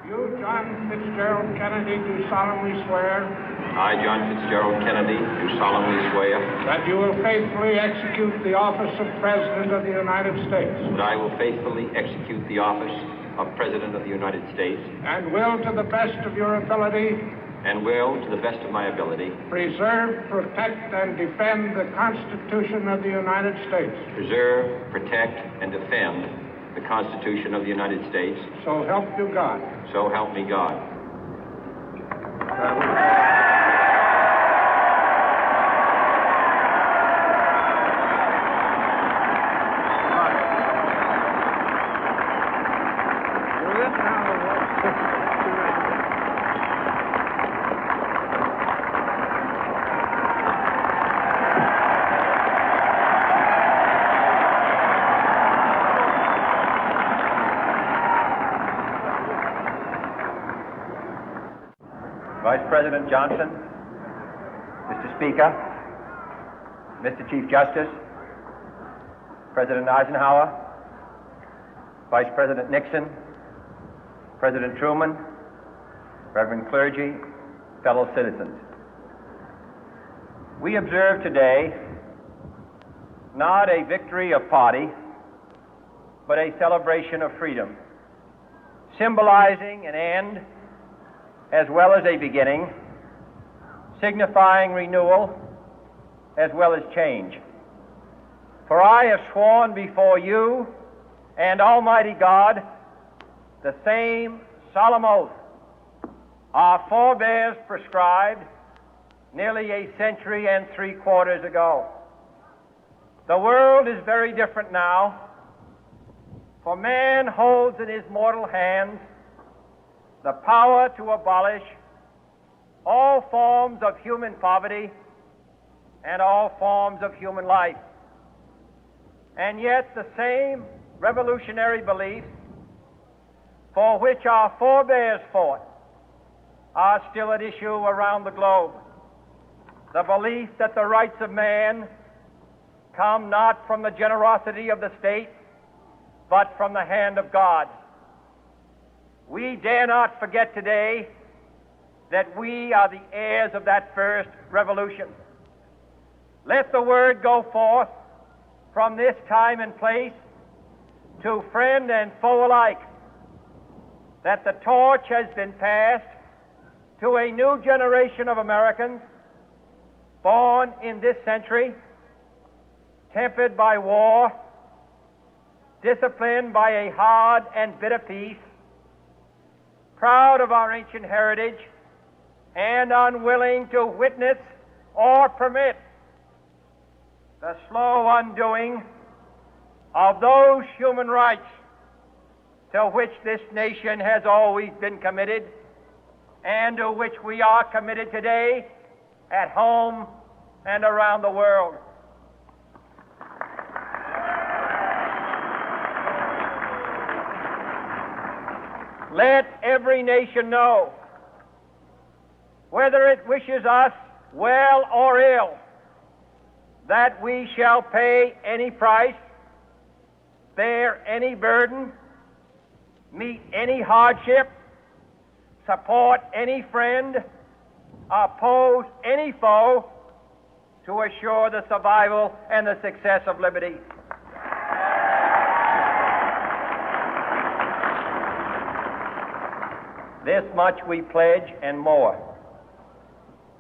You, John Fitzgerald Kennedy, do solemnly swear. I, John Fitzgerald Kennedy, do solemnly swear. That you will faithfully execute the office of President of the United States. That I will faithfully execute the office of President of the United States. And will, to the best of your ability. And will, to the best of my ability. Preserve, protect, and defend the Constitution of the United States. Preserve, protect, and defend the Constitution of the United States. So help you God. So help me God. Vice President Johnson, Mr. Speaker, Mr. Chief Justice, President Eisenhower, Vice President Nixon, President Truman, Reverend clergy, fellow citizens. We observe today not a victory of party, but a celebration of freedom, symbolizing an end as well as a beginning, signifying renewal as well as change. For I have sworn before you and Almighty God the same solemn oath our forebears prescribed nearly a century and 3/4 ago. The world is very different now, for man holds in his mortal hands the power to abolish all forms of human poverty and all forms of human life. And yet the same revolutionary beliefs for which our forebears fought are still at issue around the globe. The belief that the rights of man come not from the generosity of the state, but from the hand of God. We dare not forget today that we are the heirs of that first revolution. Let the word go forth from this time and place to friend and foe alike that the torch has been passed to a new generation of Americans born in this century, tempered by war, disciplined by a hard and bitter peace, proud of our ancient heritage, and unwilling to witness or permit the slow undoing of those human rights to which this nation has always been committed and to which we are committed today at home and around the world. Let every nation know, whether it wishes us well or ill, that we shall pay any price, bear any burden, meet any hardship, support any friend, oppose any foe to assure the survival and the success of liberty. This much we pledge and more.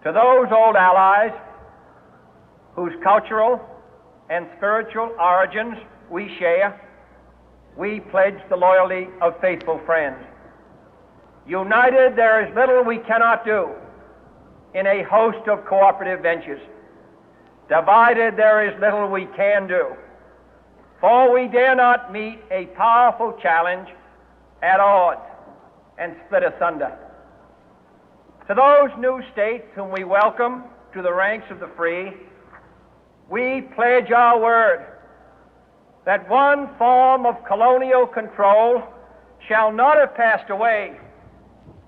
To those old allies whose cultural and spiritual origins we share, we pledge the loyalty of faithful friends. United, there is little we cannot do in a host of cooperative ventures. Divided, there is little we can do, for we dare not meet a powerful challenge at odds and split asunder. To those new states whom we welcome to the ranks of the free, we pledge our word that one form of colonial control shall not have passed away,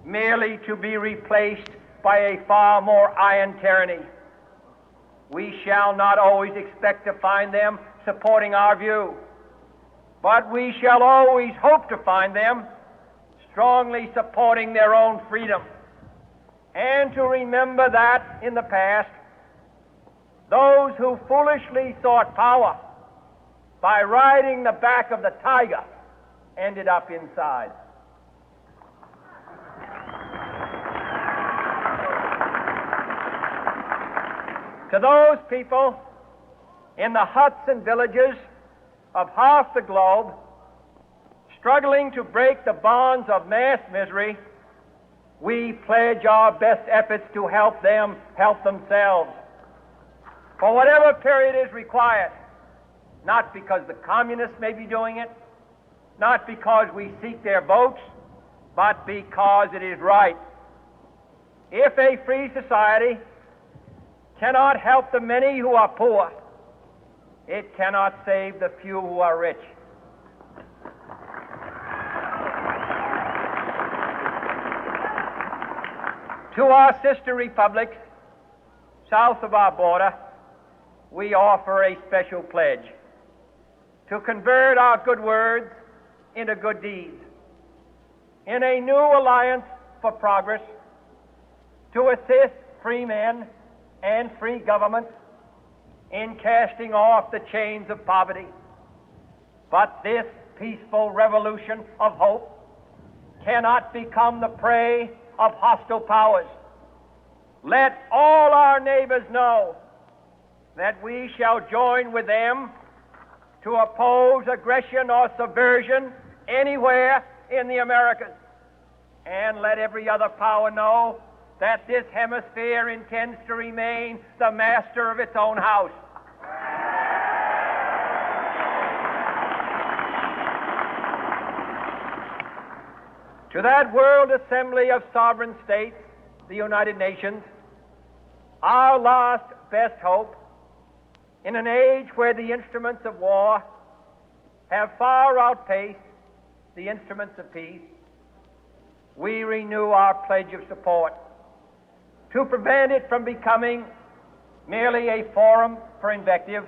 merely to be replaced by a far more iron tyranny. We shall not always expect to find them supporting our view, but we shall always hope to find them strongly supporting their own freedom, and to remember that in the past, those who foolishly sought power by riding the back of the tiger ended up inside. To those people in the huts and villages of half the globe struggling to break the bonds of mass misery, we pledge our best efforts to help them help themselves for whatever period is required, not because the communists may be doing it, not because we seek their votes, but because it is right. If a free society cannot help the many who are poor, it cannot save the few who are rich. To our sister republics south of our border, we offer a special pledge to convert our good words into good deeds, in a new alliance for progress, to assist free men and free governments in casting off the chains of poverty. But this peaceful revolution of hope cannot become the prey of hostile powers. Let all our neighbors know that we shall join with them to oppose aggression or subversion anywhere in the Americas. And let every other power know that this hemisphere intends to remain the master of its own house. To that World Assembly of Sovereign States, the United Nations, our last best hope, in an age where the instruments of war have far outpaced the instruments of peace, we renew our pledge of support to prevent it from becoming merely a forum for invective,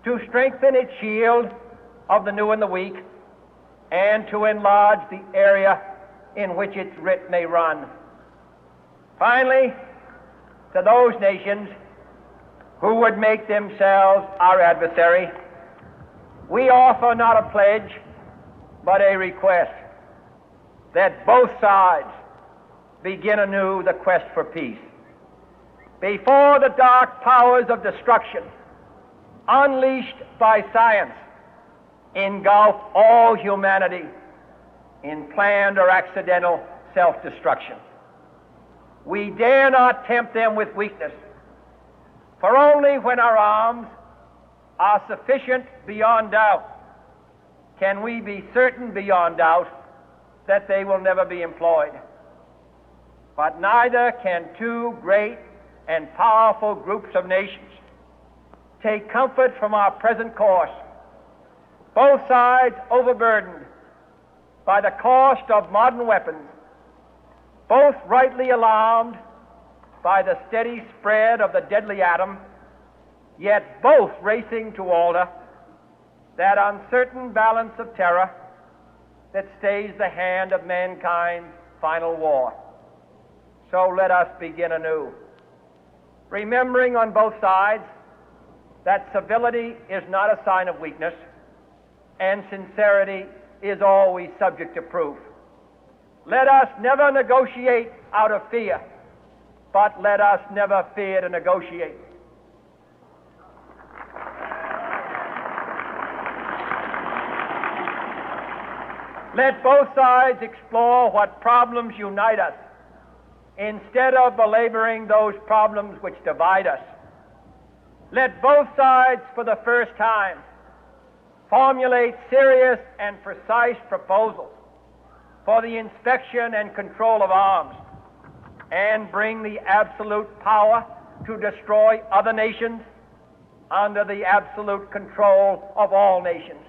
to strengthen its shield of the new and the weak, and to enlarge the area in which its writ may run. Finally, to those nations who would make themselves our adversary, we offer not a pledge, but a request that both sides begin anew the quest for peace. Before the dark powers of destruction, unleashed by science, engulf all humanity in planned or accidental self-destruction, we dare not tempt them with weakness, for only when our arms are sufficient beyond doubt can we be certain beyond doubt that they will never be employed. But neither can two great and powerful groups of nations take comfort from our present course, both sides overburdened by the cost of modern weapons, both rightly alarmed by the steady spread of the deadly atom, yet both racing to alter that uncertain balance of terror that stays the hand of mankind's final war. So let us begin anew, remembering on both sides that civility is not a sign of weakness, and sincerity is always subject to proof. Let us never negotiate out of fear, but let us never fear to negotiate. Let both sides explore what problems unite us, instead of belaboring those problems which divide us. Let both sides, for the first time, formulate serious and precise proposals for the inspection and control of arms, and bring the absolute power to destroy other nations under the absolute control of all nations.